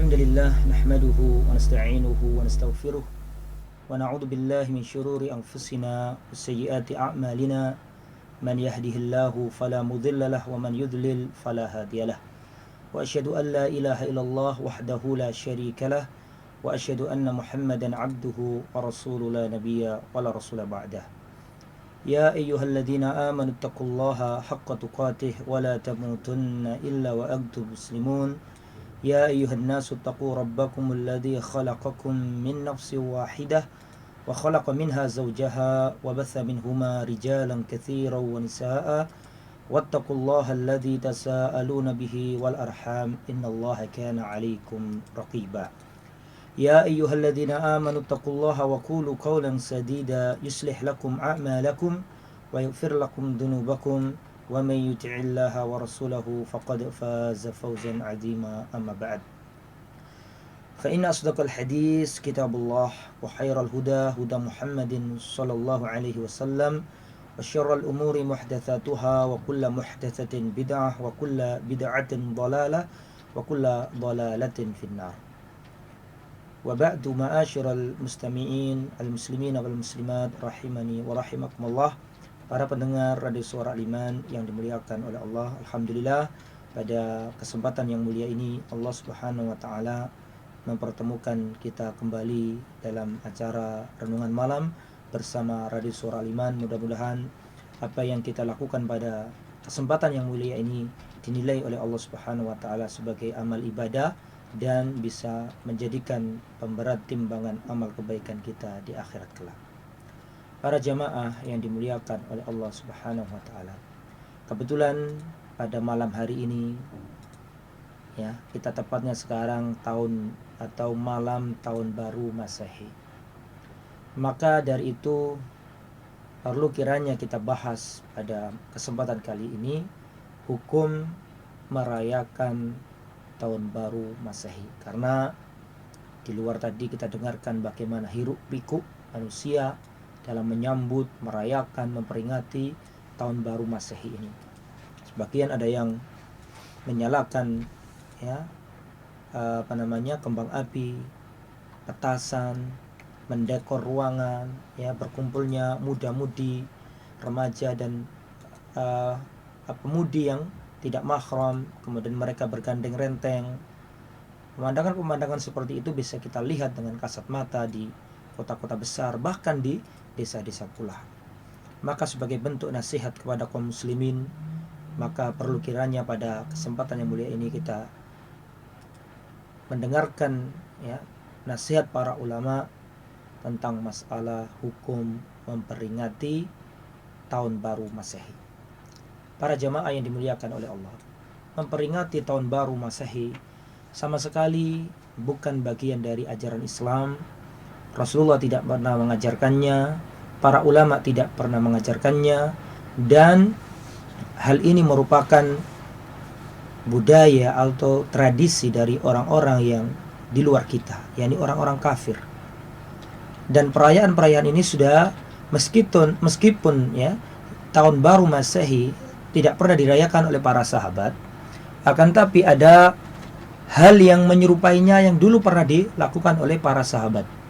الحمد لله نحمده ونستعينه ونستغفره ونعوذ بالله من شرور أنفسنا وسيئات أعمالنا من يهده الله فلا مضل له ومن يضلل فلا هادي له وأشهد أن لا إله إلا الله وحده لا شريك له وأشهد أن محمدا عبده ورسوله لا نبي ولا رسول بعده يا أيها الذين آمنوا اتقوا الله حق تقاته ولا تموتن إلا وأنتم مسلمون يا أيها الناس اتقوا ربكم الذي خلقكم من نفس واحدة وخلق منها زوجها وبث منهما رجالا كثيرا ونساء واتقوا الله الذي تساءلون به والأرحام إن الله كان عليكم رقيبا يا أيها الذين آمنوا اتقوا الله وقولوا قولا سديدا يصلح لكم أعمالكم ويغفر لكم ذنوبكم ومن يطع الله ورسوله فقد فاز فوزا عظيما أما بعد فإن أصدق الحديث كتاب الله وخير الهدى هدى محمد صلى الله عليه وسلم وشر الأمور محدثاتها وكل محدثة بدعة وكل بدعة ضلالة وكل ضلالة في النار وبعد معاشر المستمعين المسلمين والmuslimat rahimani wa rahimakumullah. Para pendengar Radio Suara Al-Iman yang dimuliakan oleh Allah, alhamdulillah pada kesempatan yang mulia ini Allah Subhanahu wa taala mempertemukan kita kembali dalam acara renungan malam bersama Radio Suara Al-Iman. Mudah-mudahan apa yang kita lakukan pada kesempatan yang mulia ini dinilai oleh Allah Subhanahu wa taala sebagai amal ibadah dan bisa menjadikan pemberat timbangan amal kebaikan kita di akhirat kelak. Para jamaah yang dimuliakan oleh Allah Subhanahu wa taala. Kebetulan pada malam hari ini ya, kita tepatnya sekarang tahun atau malam tahun baru Masehi. Maka dari itu perlu kiranya kita bahas pada kesempatan kali ini hukum merayakan tahun baru Masehi, karena di luar tadi kita dengarkan bagaimana hiruk pikuk manusia dalam menyambut, merayakan, memperingati tahun baru Masehi ini. Sebagian ada yang menyalakan ya kembang api, petasan, mendekor ruangan, ya berkumpulnya muda-mudi, remaja dan pemudi yang tidak mahram, kemudian mereka bergandeng renteng. Pemandangan-pemandangan seperti itu bisa kita lihat dengan kasat mata di kota-kota besar, bahkan di desa-desa pula. Maka sebagai bentuk nasihat kepada kaum muslimin, maka perlu kiranya pada kesempatan yang mulia ini kita mendengarkan ya nasihat para ulama tentang masalah hukum memperingati tahun baru Masehi. Para jamaah yang dimuliakan oleh Allah, memperingati tahun baru Masehi sama sekali bukan bagian dari ajaran Islam. Rasulullah tidak pernah mengajarkannya, para ulama tidak pernah mengajarkannya, dan hal ini merupakan budaya atau tradisi dari orang-orang yang di luar kita, yakni orang-orang kafir. Dan perayaan-perayaan ini sudah meskipun ya tahun baru Masehi tidak pernah dirayakan oleh para sahabat, akan tapi ada hal yang menyerupainya yang dulu pernah dilakukan oleh para sahabat.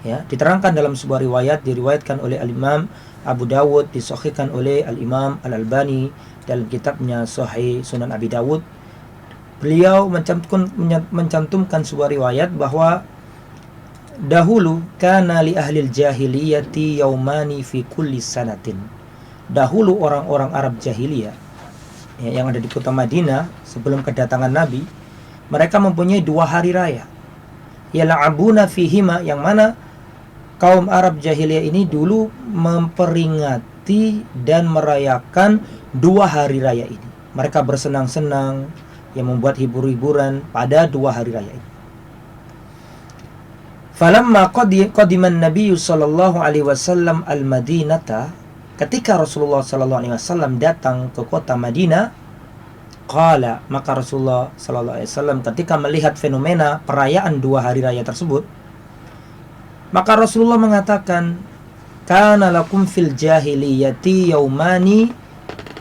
Ya, diterangkan dalam sebuah riwayat, diriwayatkan oleh Al-Imam Abu Dawud, disahihkan oleh Al-Imam Al-Albani dalam kitabnya Sahih Sunan Abi Dawud. Beliau mencantumkan sebuah riwayat bahwa dahulu kana li ahlil jahiliyati yaumani fi kulli sanatin. Dahulu orang-orang Arab jahiliyah ya, yang ada di kota Madinah sebelum kedatangan Nabi, mereka mempunyai 2 hari raya. Yal'abuna fihima, yang mana kaum Arab jahiliyah ini dulu memperingati dan merayakan 2 hari raya ini. Mereka bersenang-senang, yang membuat hibur-hiburan pada 2 hari raya ini. Falamma qadiman Nabi sallallahu alaihi wasallam al-Madinata, ketika Rasulullah sallallahu alaihi wasallam datang ke kota Madinah, qala, maka Rasulullah sallallahu alaihi wasallam ketika melihat fenomena perayaan 2 hari raya tersebut, maka Rasulullah mengatakan, kana lakum fil jahiliyati yaumani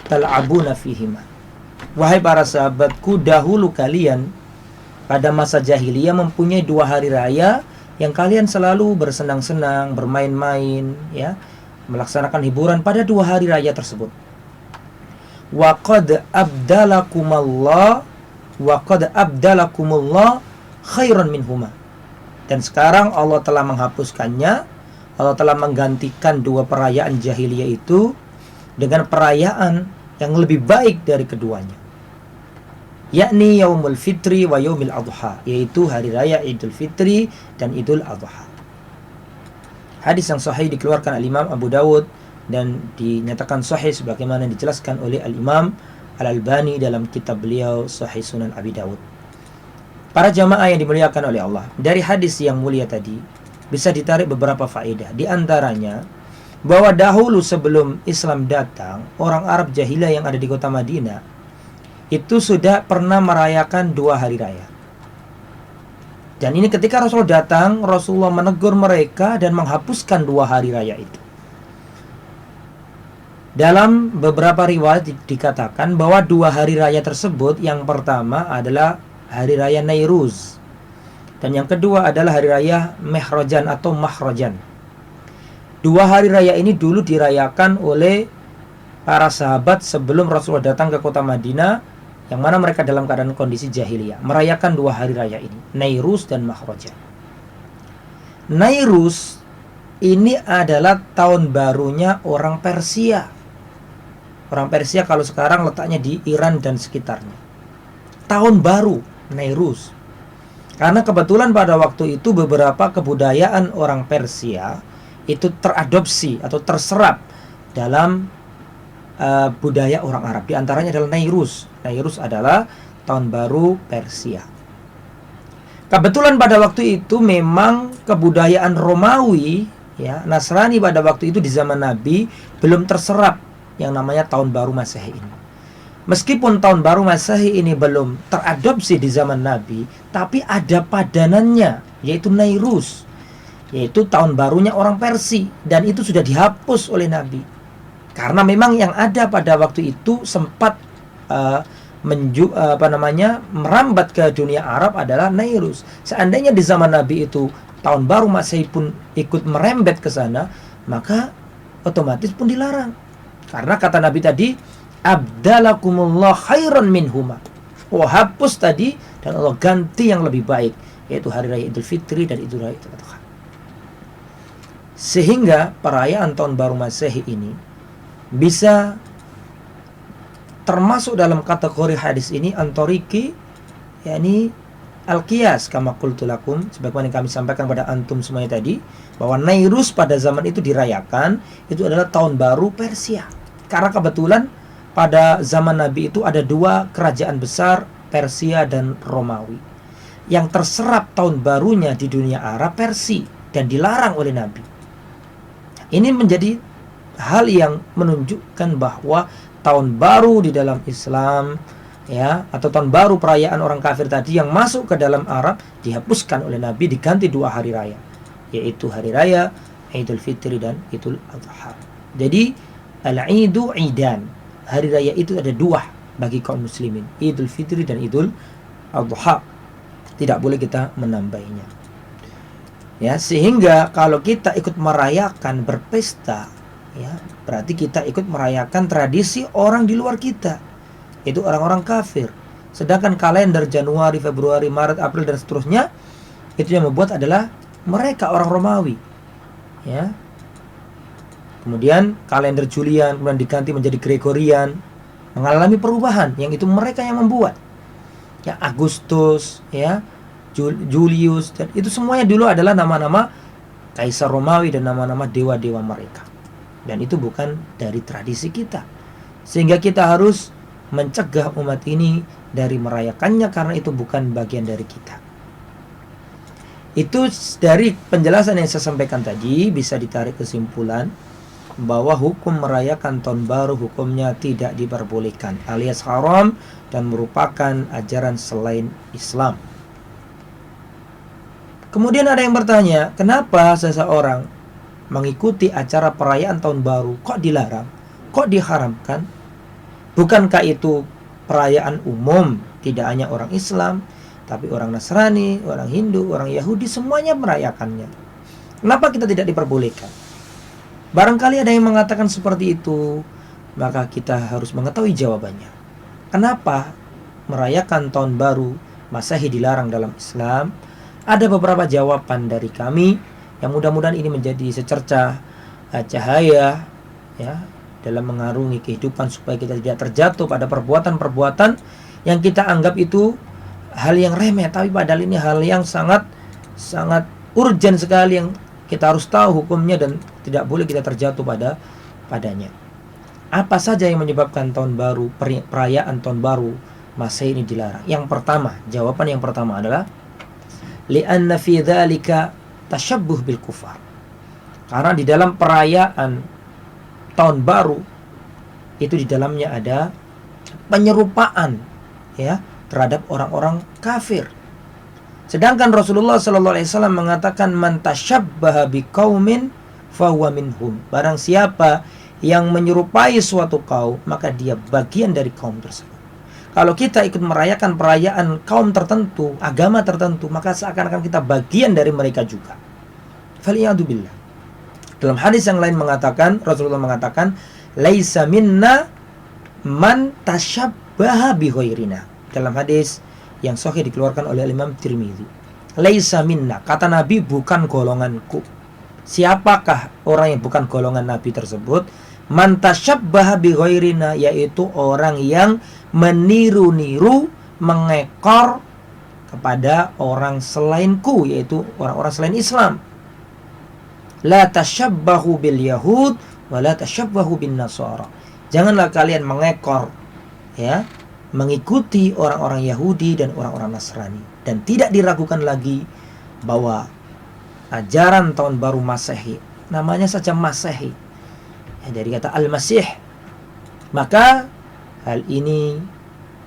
tal'abuna fihima. Wahai para sahabatku, dahulu kalian pada masa jahiliyah mempunyai 2 hari raya yang kalian selalu bersenang-senang, bermain-main, ya, melaksanakan hiburan pada 2 hari raya tersebut. Wa qad abdalakumullah khairan minhuma. Dan sekarang Allah telah menghapuskannya, Allah telah menggantikan 2 perayaan jahiliyah itu dengan perayaan yang lebih baik dari keduanya, yakni Yaumul Fitri wa Yaumil Adha, yaitu hari raya Idul Fitri dan Idul Adha. Hadis yang sahih dikeluarkan Al-Imam Abu Dawud dan dinyatakan sahih sebagaimana dijelaskan oleh Al-Imam Al-Albani dalam kitab beliau Sahih Sunan Abi Dawud. Para jamaah yang dimuliakan oleh Allah, dari hadis yang mulia tadi bisa ditarik beberapa faedah. Di antaranya bahwa dahulu sebelum Islam datang, orang Arab jahiliyah yang ada di kota Madinah itu sudah pernah merayakan 2 hari raya. Dan ini ketika Rasulullah datang, Rasulullah menegur mereka dan menghapuskan 2 hari raya itu. Dalam beberapa riwayat dikatakan bahwa 2 hari raya tersebut, yang pertama adalah hari raya Nairuz, dan yang kedua adalah hari raya Mehrojan atau Mahrojan. 2 hari raya ini dulu dirayakan oleh para sahabat sebelum Rasulullah datang ke kota Madinah, yang mana mereka dalam keadaan kondisi jahiliyah, merayakan 2 hari raya ini, Nairuz dan Mahrojan. Nairuz ini adalah tahun barunya orang Persia. Orang Persia kalau sekarang letaknya di Iran dan sekitarnya. Tahun baru Nairuz. Karena kebetulan pada waktu itu beberapa kebudayaan orang Persia itu teradopsi atau terserap dalam budaya orang Arab. Di antaranya adalah Nairuz. Nairuz adalah tahun baru Persia. Kebetulan pada waktu itu memang kebudayaan Romawi, ya, Nasrani pada waktu itu di zaman Nabi belum terserap yang namanya tahun baru Masehi ini. Meskipun tahun baru Masehi ini belum teradopsi di zaman Nabi, tapi ada padanannya, yaitu Nairuz, yaitu tahun barunya orang Persia, dan itu sudah dihapus oleh Nabi. Karena memang yang ada pada waktu itu sempat merambat ke dunia Arab adalah Nairuz. Seandainya di zaman Nabi itu tahun baru Masehi pun ikut merembet ke sana, maka otomatis pun dilarang. Karena kata Nabi tadi, abdalakumullah khairan minhuma. Allah hapus tadi dan Allah ganti yang lebih baik, yaitu hari raya Idul Fitri dan Idul Adha. Sehingga perayaan tahun baru Masehi ini bisa termasuk dalam kategori hadis ini antoriki, yakni al-qiyas kama qultu lakum, sebagaimana yang kami sampaikan pada antum semuanya tadi, bahwa Nairuz pada zaman itu dirayakan itu adalah tahun baru Persia. Karena kebetulan pada zaman Nabi itu ada 2 kerajaan besar, Persia dan Romawi. Yang terserap tahun barunya di dunia Arab Persia dan dilarang oleh Nabi. Ini menjadi hal yang menunjukkan bahwa tahun baru di dalam Islam, ya, atau tahun baru perayaan orang kafir tadi yang masuk ke dalam Arab dihapuskan oleh Nabi, diganti 2 hari raya, yaitu hari raya Idul Fitri dan Idul Adha. Jadi al-Idu Idan, hari raya itu ada 2 bagi kaum muslimin, Idul Fitri dan Idul Adha. Tidak boleh kita menambahinya. Ya, sehingga kalau kita ikut merayakan berpesta, ya, berarti kita ikut merayakan tradisi orang di luar kita, itu orang-orang kafir. Sedangkan kalender Januari, Februari, Maret, April dan seterusnya itu yang membuat adalah mereka orang Romawi, ya. Kemudian kalender Julian kemudian diganti menjadi Gregorian, mengalami perubahan yang itu mereka yang membuat. Ya, Agustus, ya, Julius, dan itu semuanya dulu adalah nama-nama kaisar Romawi dan nama-nama dewa-dewa mereka. Dan itu bukan dari tradisi kita. Sehingga kita harus mencegah umat ini dari merayakannya karena itu bukan bagian dari kita. Itu dari penjelasan yang saya sampaikan tadi bisa ditarik kesimpulan bahwa hukum merayakan tahun baru hukumnya tidak diperbolehkan alias haram dan merupakan ajaran selain Islam. Kemudian ada yang bertanya, kenapa seseorang mengikuti acara perayaan tahun baru kok dilarang, kok diharamkan? Bukankah itu perayaan umum, tidak hanya orang Islam, Tapi orang Nasrani, orang Hindu, orang Yahudi semuanya merayakannya. Kenapa kita tidak diperbolehkan? Barangkali ada yang mengatakan seperti itu, maka kita harus mengetahui jawabannya. Kenapa merayakan tahun baru Masehi dilarang dalam Islam? Ada beberapa jawaban dari kami yang mudah-mudahan ini menjadi secercah cahaya ya dalam mengarungi kehidupan supaya kita tidak terjatuh pada perbuatan-perbuatan yang kita anggap itu hal yang remeh, tapi padahal ini hal yang sangat urgent sekali yang kita harus tahu hukumnya dan tidak boleh kita terjatuh padanya. Apa saja yang menyebabkan tahun baru, perayaan tahun baru Masehi ini dilarang? Yang pertama, jawaban yang pertama adalah li'anna fi dzalika tasyabbuh bil kufar. Karena di dalam perayaan tahun baru itu di dalamnya ada penyerupaan ya terhadap orang-orang kafir. Sedangkan Rasulullah sallallahu alaihi wasallam mengatakan man tasyabbaha biqaumin fahuwa minhum. Barang siapa yang menyerupai suatu kaum, maka dia bagian dari kaum tersebut. Kalau kita ikut merayakan perayaan kaum tertentu, agama tertentu, maka seakan-akan kita bagian dari mereka juga. Faliyadu billah. Dalam hadis yang lain mengatakan, Rasulullah mengatakan, laisa minna man tasyabbaha bi ghairina. Dalam hadis yang sahih dikeluarkan oleh Imam Tirmidzi. Laisa minna, kata Nabi bukan golonganku. Siapakah orang yang bukan golongan Nabi tersebut? Man tasyabbaha bi ghairina, yaitu orang yang meniru-niru, mengekor kepada orang selainku, yaitu orang-orang selain Islam. La tasyabbahu bil yahud wa la tasyabbahu bin nasara. Janganlah kalian mengekor ya, mengikuti orang-orang Yahudi dan orang-orang Nasrani, dan tidak diragukan lagi bahwa ajaran tahun baru Masehi, namanya saja Masehi ya, dari kata Al-Masih, maka hal ini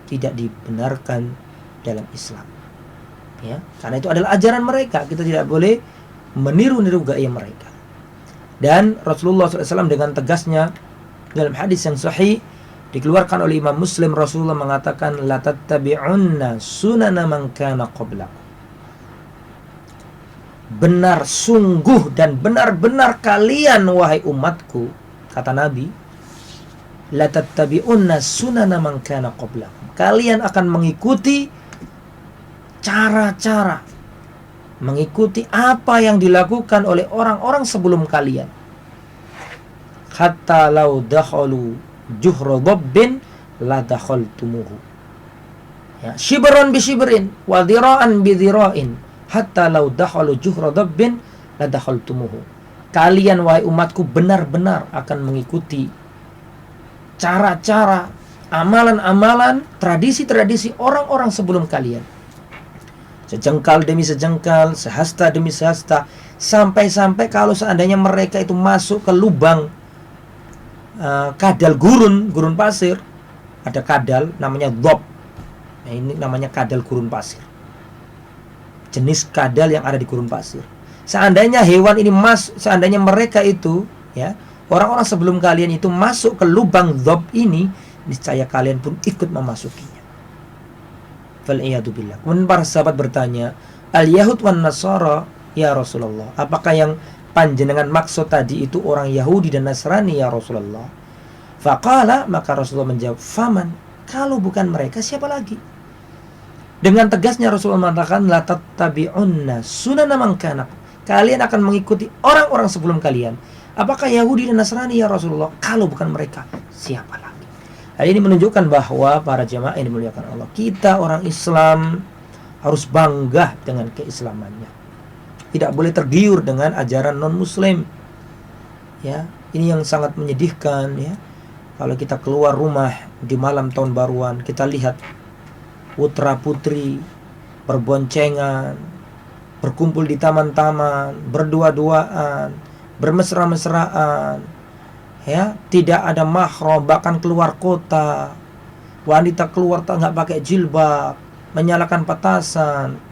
tidak dibenarkan dalam Islam ya, karena itu adalah ajaran mereka. Kita tidak boleh meniru-niru gaya mereka. Dan Rasulullah SAW dengan tegasnya dalam hadis yang sahih dikeluarkan oleh Imam Muslim, Rasulullah mengatakan la tattabi'unna sunana man kana qablakum. Benar sungguh dan benar-benar kalian wahai umatku, kata Nabi, la tattabi'unna sunana man kana qablakum. Kalian akan mengikuti cara-cara, mengikuti apa yang dilakukan oleh orang-orang sebelum kalian. Hatta law dakhalu juhra dhabbin la dakhaltumuhu. Ya, shibran bi shibrin wa dhira'an bi dhira'in hatta law dakhalu juhra dhabbin la dakhaltumuhu. Kalian wahai umatku benar-benar akan mengikuti cara-cara, amalan-amalan, tradisi-tradisi orang-orang sebelum kalian. Sejengkal demi sejengkal, sehasta demi sehasta, sampai-sampai kalau seandainya mereka itu masuk ke lubang kadal gurun pasir, ada kadal namanya dhab. Nah, ini namanya kadal gurun pasir. Jenis kadal yang ada di gurun pasir. Seandainya hewan ini seandainya mereka itu ya, orang-orang sebelum kalian itu masuk ke lubang dhab ini, niscaya kalian pun ikut memasukinya. Fal'iyadu billah. Kemudian para sahabat bertanya, al-yahud wan nasara ya Rasulullah, apakah yang panjenengan maksud tadi itu orang Yahudi dan Nasrani ya Rasulullah? Faqala, maka Rasulullah menjawab, faman, kalau bukan mereka siapa lagi? Dengan tegasnya Rasulullah mengatakan la tattabi'unna sunana man kana, kalian akan mengikuti orang-orang sebelum kalian. Apakah Yahudi dan Nasrani ya Rasulullah? Kalau bukan mereka siapa lagi? Hal ini menunjukkan bahwa para jamaah yang dimuliakan Allah, kita orang Islam harus bangga dengan keislamannya. Tidak boleh tergiur dengan ajaran non-muslim. Ya, ini yang sangat menyedihkan ya. Kalau kita keluar rumah di malam tahun baruan, kita lihat putra-putri berboncengan, berkumpul di taman-taman, berdua-duaan, bermesra-mesraan. Ya, tidak ada mahram, bahkan keluar kota. Wanita keluar nggak pakai jilbab, menyalakan petasan.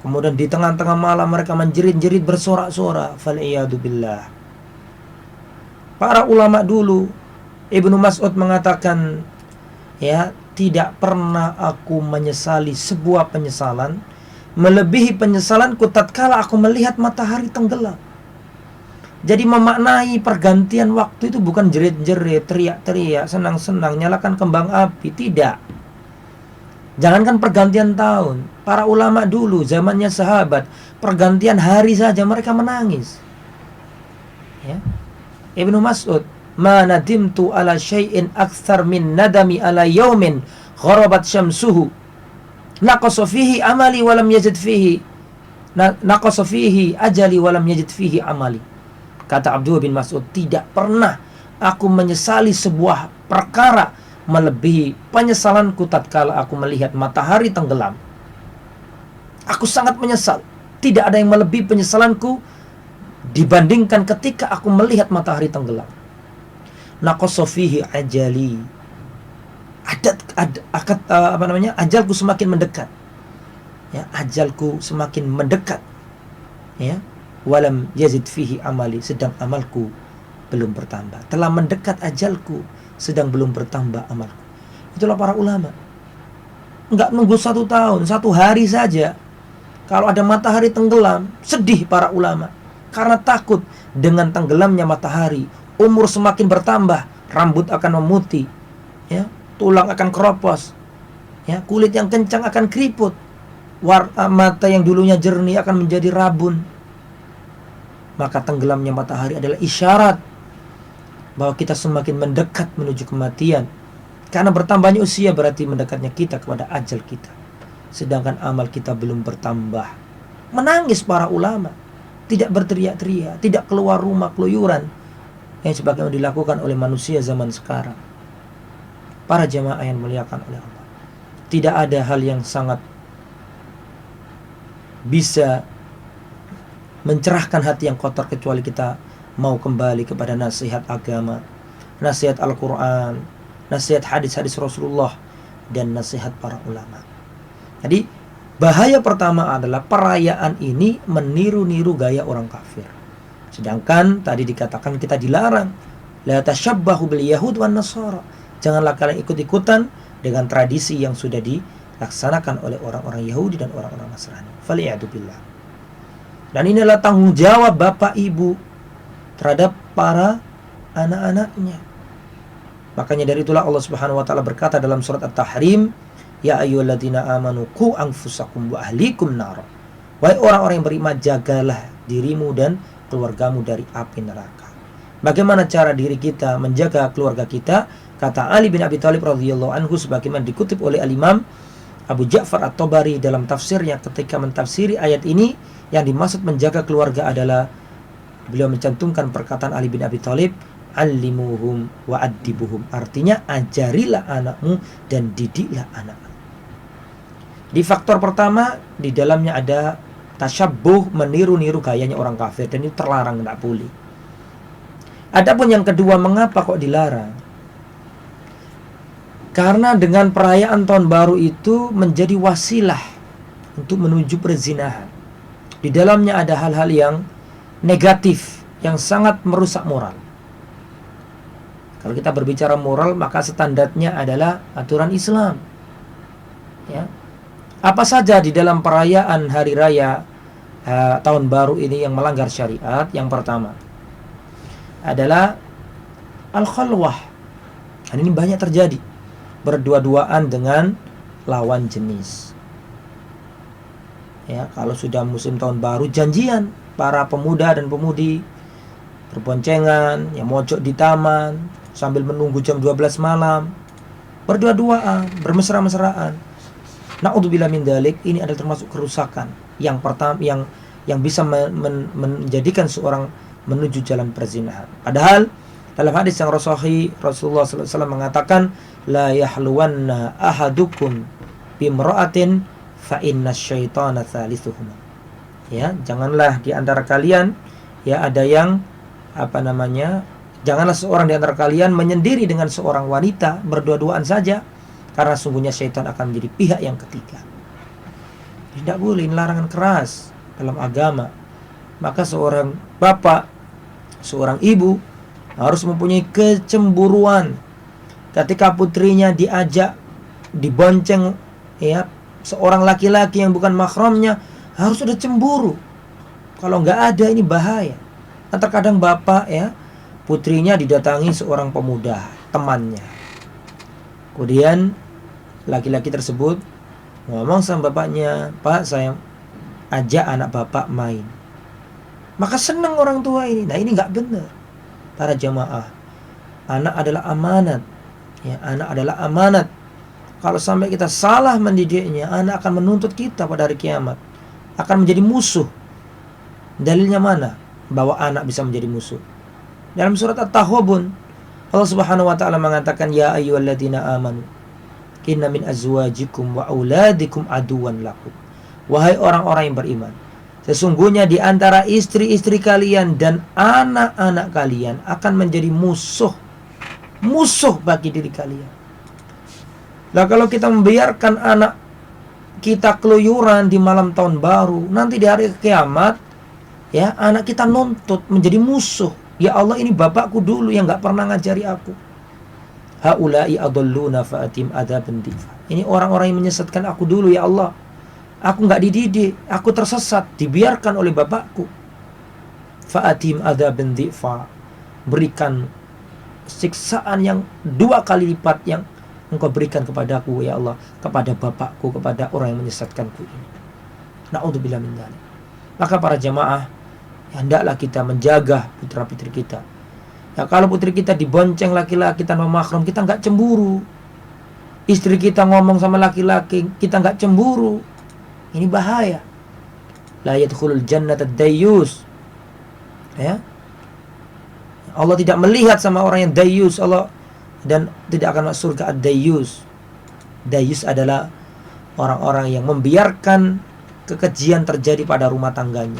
Kemudian di tengah-tengah malam mereka menjerit-jerit bersorak-sorak. Fal'iyadu billah. Para ulama dulu, Ibnu Mas'ud mengatakan, ya, tidak pernah aku menyesali sebuah penyesalan melebihi penyesalanku tatkala aku melihat matahari tenggelam. Jadi memaknai pergantian waktu itu bukan jerit-jerit, teriak-teriak, senang-senang, nyalakan kembang api, tidak. Jangankan pergantian tahun, para ulama dulu zamannya sahabat, pergantian hari saja mereka menangis. Ya. Ibnu Mas'ud, "Ma nadimtu ala syai'in aktsar min nadami ala yaumin gharabat syamsuhu. Naqasa fihi amali wa lam yajid fihi naqasa fihi ajali wa lam yajid fihi amali." Kata Abdullah bin Mas'ud, tidak pernah aku menyesali sebuah perkara melebihi penyesalanku tatkala aku melihat matahari tenggelam. Aku sangat menyesal. Tidak ada yang melebihi penyesalanku dibandingkan ketika aku melihat matahari tenggelam. Naqasa fihi ajali. Ajalku semakin mendekat. Ya, ajalku semakin mendekat. Ya, walam yazid fihi amali, sedang amalku belum bertambah. Telah mendekat ajalku, sedang belum bertambah amalku. Itulah para ulama. Enggak nunggu 1 tahun, 1 hari saja. Kalau ada matahari tenggelam, sedih para ulama. Karena takut dengan tenggelamnya matahari, umur semakin bertambah, rambut akan memutih, ya, tulang akan keropos, ya, kulit yang kencang akan keriput, mata yang dulunya jernih akan menjadi rabun. Maka tenggelamnya matahari adalah isyarat bahwa kita semakin mendekat menuju kematian. Karena bertambahnya usia berarti mendekatnya kita kepada ajal kita. Sedangkan amal kita belum bertambah. Menangis para ulama, tidak berteriak-teriak, tidak keluar rumah keluyuran, yang sebagaimana dilakukan oleh manusia zaman sekarang. Para jamaah yang dimuliakan oleh Allah, tidak ada hal yang sangat bisa mencerahkan hati yang kotor kecuali kita mau kembali kepada nasihat agama, nasihat Al-Quran, nasihat hadis-hadis Rasulullah, dan nasihat para ulama. Jadi bahaya pertama adalah perayaan ini meniru-niru gaya orang kafir. Sedangkan tadi dikatakan kita dilarang, la tashabbahu bil yahud wan nasara. Janganlah kalian ikut-ikutan dengan tradisi yang sudah dilaksanakan oleh orang-orang Yahudi dan orang-orang Nasrani. Faliyadu billah. Dan ini adalah tanggung jawab bapak ibu terhadap para anak-anaknya. Makanya dari itulah Allah Subhanahu wa taala berkata dalam surat At-Tahrim, ya ayyuhalladzina amanu qu anfusakum wa ahlikum nar. Wahai orang-orang yang beriman, jagalah dirimu dan keluargamu dari api neraka. Bagaimana cara diri kita menjaga keluarga kita? Kata Ali bin Abi Thalib radhiyallahu anhu sebagaimana dikutip oleh Al-Imam Abu Ja'far At-Tabari dalam tafsirnya ketika mentafsiri ayat ini, yang dimaksud menjaga keluarga adalah beliau mencantumkan perkataan Ali bin Abi Thalib, allimuhum wa addibuhum. Artinya ajarilah anakmu dan didiklah anakmu. Di faktor pertama, di dalamnya ada tasyabbuh, meniru-niru gayanya orang kafir, dan itu terlarang, tidak boleh. Adapun yang kedua, mengapa kok dilarang? Karena dengan perayaan tahun baru itu menjadi wasilah untuk menuju perzinahan. Di dalamnya ada hal-hal yang negatif, yang sangat merusak moral. Kalau kita berbicara moral, maka standarnya adalah aturan Islam. Ya. Apa saja di dalam perayaan hari raya tahun baru ini yang melanggar syariat? Yang pertama adalah al-khalwah. Dan ini banyak terjadi, berdua-duaan dengan lawan jenis. Ya, kalau sudah musim tahun baru, janjian para pemuda dan pemudi berboncengan, ya, mojok di taman sambil menunggu jam 12 malam, berdua-duaan, bermesra-mesraan. Na'udzubillah min dzalik. Ini adalah termasuk kerusakan yang pertama, yang bisa menjadikan seorang menuju jalan perzinahan. Padahal dalam hadis yang Rasulullah SAW mengatakan, la yahluwanna ahadukum bimra'atin fa inna syaitana thalithuhuma. Ya, janganlah di antara kalian, ya, ada yang janganlah seorang di antara kalian menyendiri dengan seorang wanita berdua-duaan saja, karena sungguhnya syaitan akan menjadi pihak yang ketiga. Tidak boleh, ini larangan keras dalam agama. Maka seorang bapak, seorang ibu harus mempunyai kecemburuan ketika putrinya diajak dibonceng ya seorang laki-laki yang bukan mahramnya, harus sudah cemburu. Kalau nggak ada, ini bahaya. Nah, terkadang bapak ya, putrinya didatangi seorang pemuda, temannya. Kemudian laki-laki tersebut ngomong sama bapaknya, "Pak, saya ajak anak bapak main." Maka senang orang tua ini. Nah, ini nggak benar. Para jamaah, anak adalah amanat. Ya, anak adalah amanat. Kalau sampai kita salah mendidiknya, anak akan menuntut kita pada hari kiamat, akan menjadi musuh. Dalilnya mana bahwa anak bisa menjadi musuh? Dalam surat At-Taghabun, Allah Subhanahu wa taala mengatakan, "Ya ayyuhalladzina amanu, inna min azwajikum wa auladikum aduwan lakum." Wahai orang-orang yang beriman, sesungguhnya di antara istri-istri kalian dan anak-anak kalian akan menjadi musuh bagi diri kalian. Nah, kalau kita membiarkan anak kita keluyuran di malam tahun baru, nanti di hari kiamat ya, anak kita nuntut menjadi musuh. Ya Allah, ini bapakku dulu yang gak pernah ngajari aku. Haula'i adalluna fa'atim adzaban difa. Ini orang-orang yang menyesatkan aku dulu, ya Allah. Aku gak dididik, aku tersesat, dibiarkan oleh bapakku. Fa'atim adzaban difa. Berikan siksaan yang 2 kali lipat yang Engkau berikan kepadaku, ya Allah, kepada bapakku, kepada orang yang menyesatkanku ini. Na'udzubillah min dzalik. Maka para jamaah, hendaklah kita menjaga putra-putri kita. Ya, kalau putri kita dibonceng laki-laki tanpa mahram, kita nggak cemburu. Istri kita ngomong sama laki-laki, kita nggak cemburu. Ini bahaya. La yadkhulul jannata ad-dayyus. Ya. Allah tidak melihat sama orang yang dayyus. Allah dan tidak akan masuk surga ad-dayyus. Dayyus adalah orang-orang yang membiarkan kekejian terjadi pada rumah tangganya.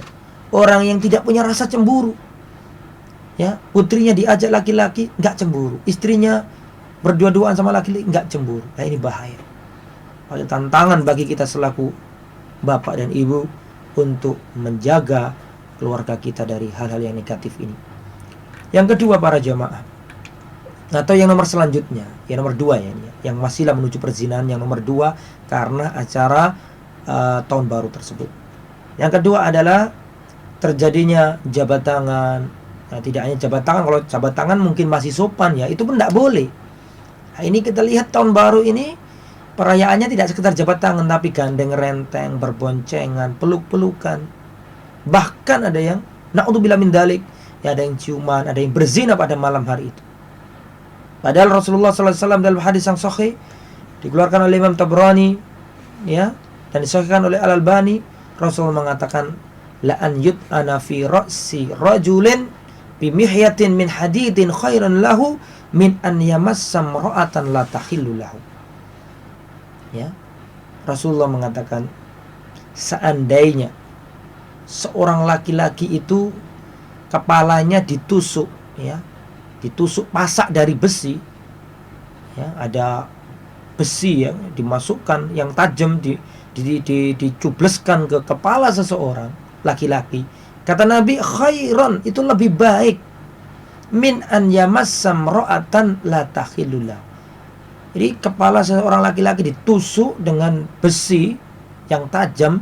Orang yang tidak punya rasa cemburu. Ya, putrinya diajak laki-laki enggak cemburu, istrinya berdua-duaan sama laki-laki enggak cemburu. Nah, ini bahaya. Ada tantangan bagi kita selaku bapak dan ibu untuk menjaga keluarga kita dari hal-hal yang negatif ini. Yang kedua, para jamaah, atau yang nomor selanjutnya, yang nomor 2 ya, yang masihlah menuju perzinahan, yang nomor 2 karena acara tahun baru tersebut. Yang kedua adalah terjadinya jabat tangan. Nah, tidak hanya jabat tangan, kalau jabat tangan mungkin masih sopan ya, itu pun tidak boleh. Nah, ini kita lihat tahun baru ini perayaannya tidak sekedar jabat tangan, tapi gandeng renteng, berboncengan, peluk-pelukan. Bahkan ada yang na'udzubillah min dzalik, ya, ada yang ciuman, ada yang berzina pada malam hari itu. Padahal Rasulullah SAW dalam hadis yang sahih dikeluarkan oleh Imam Tabrani ya, dan disahihkan oleh Al-Albani, Rasulullah mengatakan, la an yut'ana fi ra'si rajulin bi mihyatin min hadidin khairan lahu min an yamassa mar'atan la tahillu lahu. Ya. Rasulullah mengatakan, seandainya seorang laki-laki itu kepalanya ditusuk ya, ditusuk pasak dari besi ya, ada besi yang dimasukkan yang tajam dicubleskan ke kepala seseorang laki-laki, kata Nabi, khairan, itu lebih baik min an yamassa imra'atan la tahillulah. Jadi kepala seseorang laki-laki ditusuk dengan besi yang tajam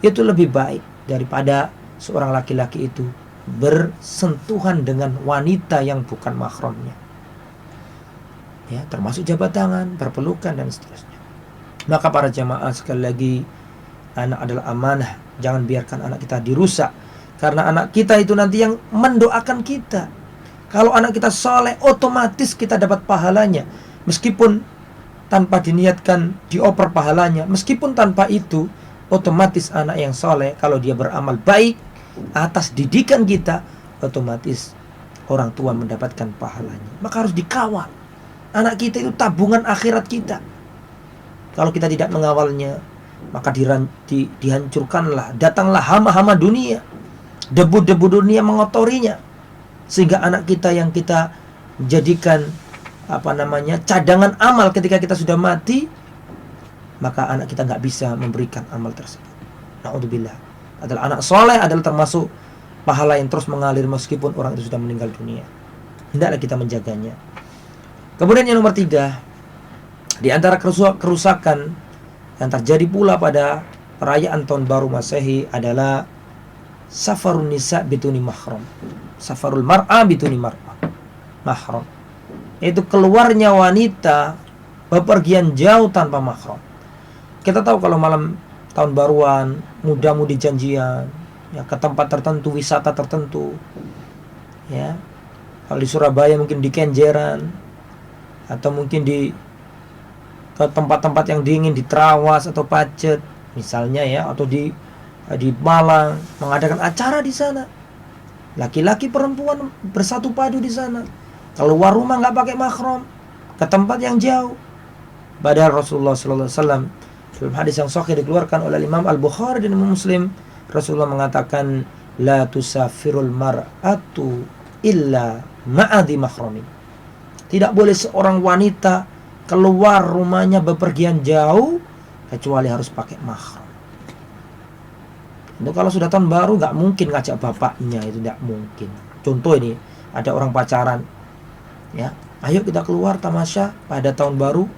itu lebih baik daripada seorang laki-laki itu bersentuhan dengan wanita yang bukan mahramnya. Ya, termasuk jabat tangan, berpelukan dan seterusnya. Maka para jamaah, sekali lagi, anak adalah amanah. Jangan biarkan anak kita dirusak, karena anak kita itu nanti yang mendoakan kita. Kalau anak kita soleh, otomatis kita dapat pahalanya, meskipun tanpa diniatkan dioper pahalanya. Meskipun tanpa itu, otomatis anak yang soleh, kalau dia beramal baik atas didikan kita, otomatis orang tua mendapatkan pahalanya. Maka harus dikawal. Anak kita itu tabungan akhirat kita. Kalau kita tidak mengawalnya, maka dihancurkanlah, datanglah hama-hama dunia, debu-debu dunia mengotorinya, sehingga anak kita yang kita jadikan cadangan amal ketika kita sudah mati, maka anak kita nggak bisa memberikan amal tersebut. Na'udzubillah. Adalah anak soleh adalah termasuk pahala yang terus mengalir meskipun orang itu sudah meninggal dunia. Hendaklah kita menjaganya. Kemudian yang nomor 3, Di antara kerusakan yang terjadi pula pada perayaan tahun baru Masehi adalah safarun nisa bituni mahram. Safarul mar'a bituni mahram. Yaitu keluarnya wanita bepergian jauh tanpa mahram. Kita tahu kalau malam tahun baruan, muda-mudi janjian, ya, ke tempat tertentu, wisata tertentu, ya. Kalau di Surabaya mungkin di Kenjeran, atau mungkin ke tempat-tempat yang dingin, di Trawas atau Pacet misalnya, ya, atau di Malang, mengadakan acara di sana. Laki-laki perempuan bersatu padu di sana. Keluar rumah nggak pakai mahram, ke tempat yang jauh. Padahal Rasulullah SAW dalam hadis yang sahih dikeluarkan oleh Imam Al-Bukhari dan Imam Muslim, Rasulullah mengatakan, la tusafirul mar'atu illa ma'adhi mahramin. Tidak boleh seorang wanita keluar rumahnya bepergian jauh kecuali harus pakai mahram. Itu kalau sudah tahun baru nggak mungkin ngajak bapaknya, itu nggak mungkin. Contoh ini, ada orang pacaran, ya, ayo kita keluar tamasya pada tahun baru.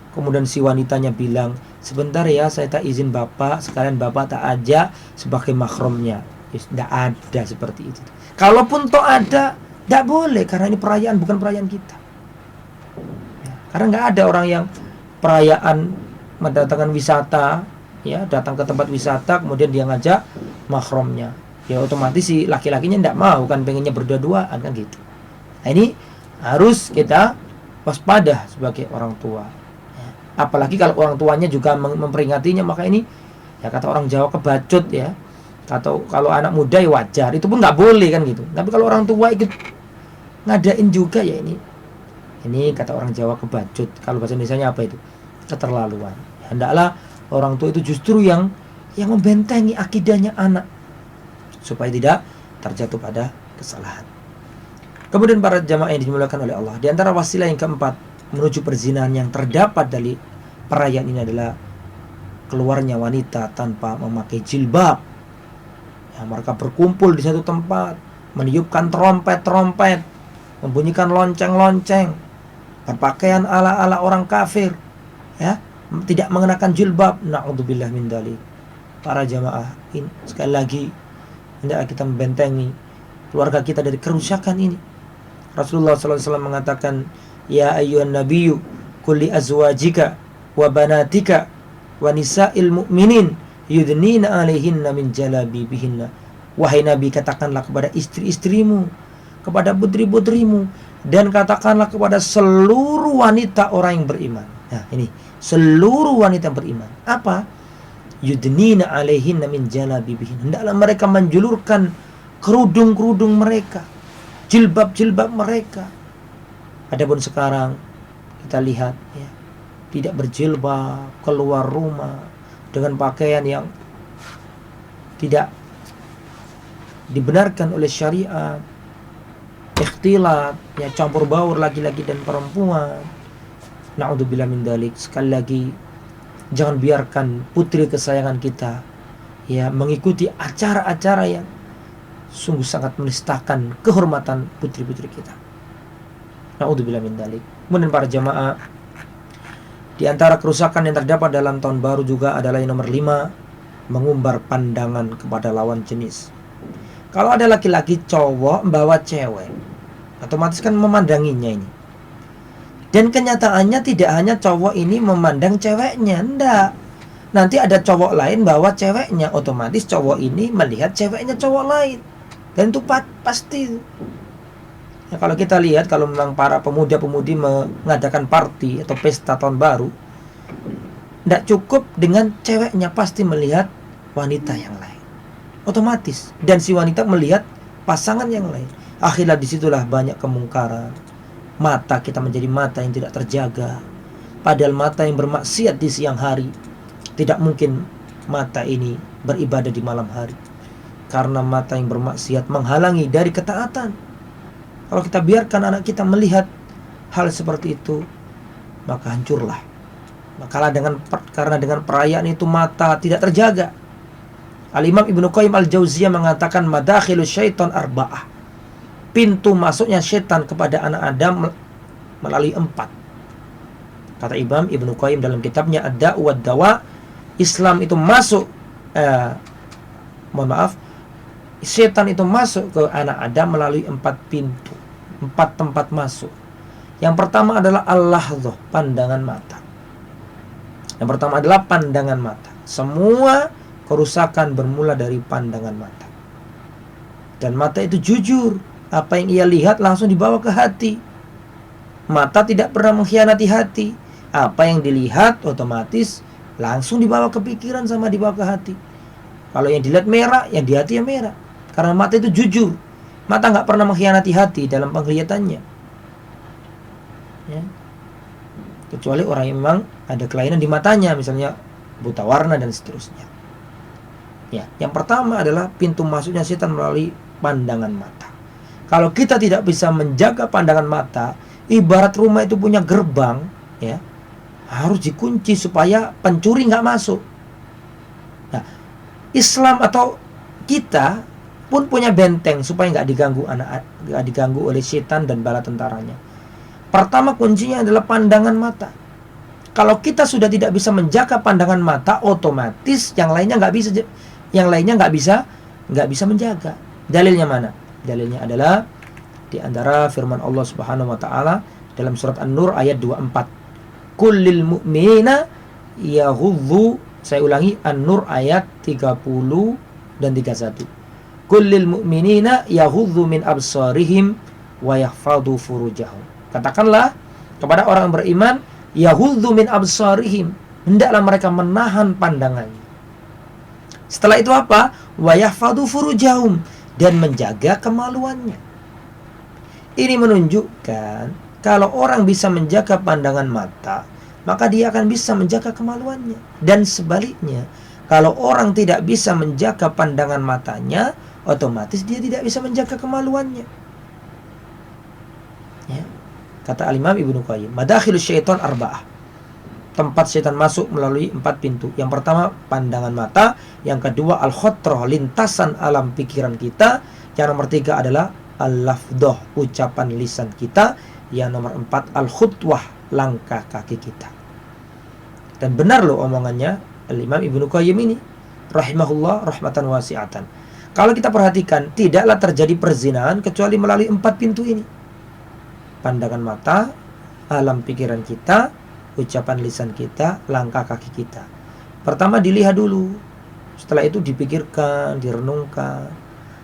Kemudian si wanitanya bilang, sebentar ya, saya tak izin bapak, sekalian bapak tak ajak sebagai mahramnya. Tidak ada seperti itu. Kalaupun toh ada, tidak boleh, karena ini perayaan, bukan perayaan kita. Ya, karena nggak ada orang yang perayaan mendatangkan wisata, ya, datang ke tempat wisata, kemudian dia ngajak mahramnya. Ya otomatis si laki-lakinya tidak mau kan, pengennya berdua-duaan kan gitu. Nah, ini harus kita waspada sebagai orang tua. Apalagi kalau orang tuanya juga memperingatinya, maka ini, ya, kata orang Jawa, kebacut, ya. Atau kalau anak muda ya wajar, itu pun nggak boleh kan gitu. Tapi kalau orang tua ikut ngadain juga, ya ini kata orang Jawa kebacut. Kalau bahasa Indonesianya apa itu? Keterlaluan. Ya, hendaklah orang tua itu justru yang membentengi akidahnya anak supaya tidak terjatuh pada kesalahan. Kemudian para jamaah yang dimuliakan oleh Allah, di antara wasilah yang keempat menuju perzinahan yang terdapat dari perayaan ini adalah keluarnya wanita tanpa memakai jilbab. Ya, mereka berkumpul di satu tempat, meniupkan trompet-trompet, membunyikan lonceng-lonceng, berpakaian ala-ala orang kafir, ya, tidak mengenakan jilbab. Na'udzubillah min dzalik. Para jamaah, sekali lagi hendaklah kita membentengi keluarga kita dari kerusakan ini. Rasulullah SAW mengatakan, ya ayyuhan nabiyyu kulli azwajika wa banatika wa nisa'il mu'minin yudnina 'alaihinna min jalabibihinna. Wahai Nabi, katakanlah kepada istri-istrimu, kepada putri-putrimu, dan katakanlah kepada seluruh wanita orang yang beriman. Nah, ini seluruh wanita yang beriman. Apa? Yudnina 'alaihinna min jalabibihinna. Hendaklah mereka menjulurkan kerudung-kerudung mereka, jilbab-jilbab mereka. Adapun sekarang kita lihat, ya, tidak berjilbab, keluar rumah dengan pakaian yang tidak dibenarkan oleh syariat, ikhtilat, ya, campur baur laki-laki dan perempuan. Na'udzubillah min dzalik. Sekali lagi, jangan biarkan putri kesayangan kita, ya, mengikuti acara-acara yang sungguh sangat menistakan kehormatan putri-putri kita. Na'udzubillah min dzalik. Kemudian para jamaah, di antara kerusakan yang terdapat dalam tahun baru juga adalah yang nomor 5, mengumbar pandangan kepada lawan jenis. Kalau ada laki-laki cowok membawa cewek, otomatis kan memandanginya ini. Dan kenyataannya tidak hanya cowok ini memandang ceweknya, enggak. Nanti ada cowok lain bawa ceweknya, otomatis cowok ini melihat ceweknya cowok lain. Dan itu pasti. Ya, kalau kita lihat, kalau memang para pemuda-pemudi mengadakan party atau pesta tahun baru, tidak cukup dengan ceweknya, pasti melihat wanita yang lain, otomatis. Dan si wanita melihat pasangan yang lain. Akhirnya disitulah banyak kemungkaran. Mata kita menjadi mata yang tidak terjaga. Padahal mata yang bermaksiat di siang hari, tidak mungkin mata ini beribadah di malam hari, karena mata yang bermaksiat menghalangi dari ketaatan. Kalau kita biarkan anak kita melihat hal seperti itu, maka hancurlah. Karena dengan perayaan itu mata tidak terjaga. Al-Imam Ibnu Qayyim Al-Jauziyah mengatakan, madakhilu syaitan arba'ah. Pintu masuknya syaitan kepada anak Adam melalui 4. Kata Imam Ibnu Qayyim dalam kitabnya Ad-Da' wa Dawa, Islam itu masuk setan itu masuk ke anak Adam melalui 4 pintu, 4 tempat masuk. Yang pertama adalah al-lahdhah, pandangan mata. Yang pertama adalah pandangan mata. Semua kerusakan bermula dari pandangan mata. Dan mata itu jujur, apa yang ia lihat langsung dibawa ke hati. Mata tidak pernah mengkhianati hati. Apa yang dilihat otomatis langsung dibawa ke pikiran sama dibawa ke hati. Kalau yang dilihat merah, yang di hati ya merah. Karena mata itu jujur. Mata nggak pernah mengkhianati hati dalam penglihatannya. Ya. Kecuali orang yang memang ada kelainan di matanya, misalnya buta warna dan seterusnya. Ya, yang pertama adalah pintu masuknya setan melalui pandangan mata. Kalau kita tidak bisa menjaga pandangan mata, ibarat rumah itu punya gerbang, ya, harus dikunci supaya pencuri nggak masuk. Nah, Islam atau kita pun punya benteng supaya nggak diganggu oleh setan dan bala tentaranya. Pertama kuncinya adalah pandangan mata. Kalau kita sudah tidak bisa menjaga pandangan mata, otomatis yang lainnya nggak bisa menjaga. Dalilnya mana? Dalilnya adalah di antara firman Allah Subhanahu wa taala dalam surat An-Nur ayat 24. Kullil mu'minina yaghuddu, saya ulangi, An-Nur ayat 30 dan 31. Kullil mu'minina yaghuddu min absarihim wa yahfadhu furujahum. Katakanlah kepada orang beriman, yaghuddu min absarihim, hendaklah mereka menahan pandangannya. Setelah itu apa? Wa yahfadhu furujahum, dan menjaga kemaluannya. Ini menunjukkan kalau orang bisa menjaga pandangan mata, maka dia akan bisa menjaga kemaluannya. Dan sebaliknya, kalau orang tidak bisa menjaga pandangan matanya, otomatis dia tidak bisa menjaga kemaluannya. Ya. Kata Al-Imam Ibnu Qayyim, madakhilus syaitan arba'ah. Tempat setan masuk melalui 4 pintu. Yang pertama, pandangan mata. Yang kedua, al-khotroh, lintasan alam pikiran kita. Yang nomor 3 adalah al-lafdoh, ucapan lisan kita. Yang nomor 4, al-khutwah, langkah kaki kita. Dan benar loh omongannya Al-Imam Ibnu Qayyim ini, rahimahullah rahmatan wasi'atan. Kalau kita perhatikan, tidaklah terjadi perzinahan kecuali melalui 4 pintu ini. Pandangan mata, alam pikiran kita, ucapan lisan kita, langkah kaki kita. Pertama dilihat dulu, setelah itu dipikirkan, direnungkan.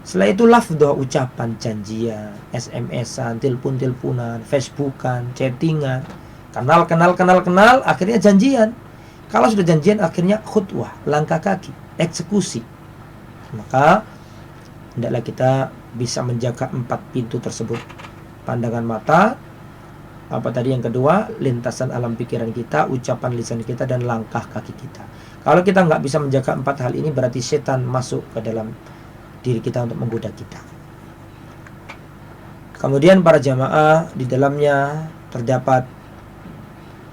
Setelah itu lafdhah, ucapan, janjian, SMS-an, telepon-teleponan, Facebookan, chattingan, kenal, akhirnya janjian. Kalau sudah janjian, akhirnya khutwah, langkah kaki, eksekusi. Maka hendaklah kita bisa menjaga 4 pintu tersebut. Pandangan mata, apa tadi yang kedua, lintasan alam pikiran kita, ucapan lisan kita, dan langkah kaki kita. Kalau kita nggak bisa menjaga 4 hal ini, berarti setan masuk ke dalam diri kita untuk menggoda kita. Kemudian para jamaah, di dalamnya terdapat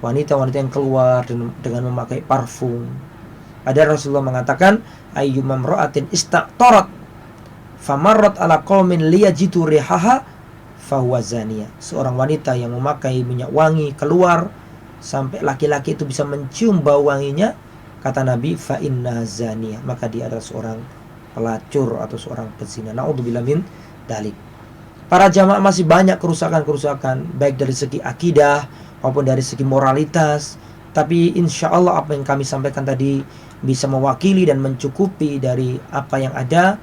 wanita-wanita yang keluar dengan memakai parfum. Padahal Rasulullah mengatakan, ayyumam ra'atin istaqtarat famarrat ala qaumin liyajitu rihaha fahuwa zaniyah. Seorang wanita yang memakai minyak wangi keluar sampai laki-laki itu bisa mencium bau wanginya, kata Nabi, fa inna zaniyah, maka dia adalah seorang pelacur atau seorang pezina. Na'udzubillah min dalik. Para jamaah, masih banyak kerusakan-kerusakan, baik dari segi akidah maupun dari segi moralitas. Tapi insya Allah apa yang kami sampaikan tadi bisa mewakili dan mencukupi dari apa yang ada.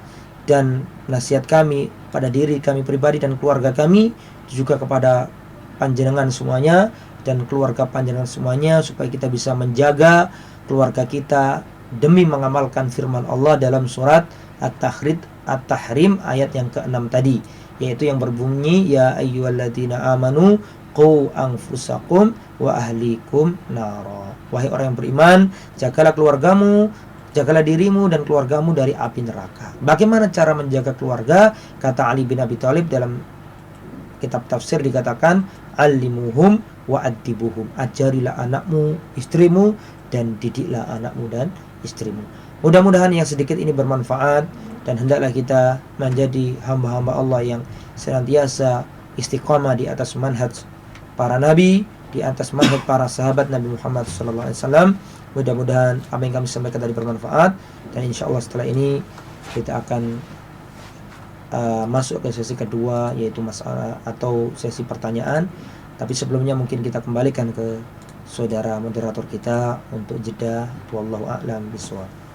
Dan nasihat kami pada diri kami pribadi dan keluarga kami, juga kepada panjenengan semuanya dan keluarga panjenengan semuanya, supaya kita bisa menjaga keluarga kita demi mengamalkan firman Allah dalam surat At-Tahrim ayat yang ke-6 tadi, yaitu yang berbunyi, ya ayyuhalladzina amanu qu anfusakum wa ahlikum nara. Wahai orang yang beriman, jagalah keluargamu, jagalah dirimu dan keluargamu dari api neraka. Bagaimana cara menjaga keluarga? Kata Ali bin Abi Thalib dalam kitab tafsir, dikatakan, alimuhum wa addibuhum, ajarilah anakmu, istrimu, dan didiklah anakmu dan istrimu. Mudah-mudahan yang sedikit ini bermanfaat, dan hendaklah kita menjadi hamba-hamba Allah yang senantiasa istiqamah di atas manhaj para nabi, di atas manhaj para sahabat Nabi Muhammad SAW. Mudah-mudahan apa yang kami sampaikan tadi bermanfaat, dan insya Allah setelah ini kita akan masuk ke sesi kedua, yaitu masalah atau sesi pertanyaan. Tapi sebelumnya mungkin kita kembalikan ke saudara moderator kita untuk jeda. Wallahu a'lam bishawab.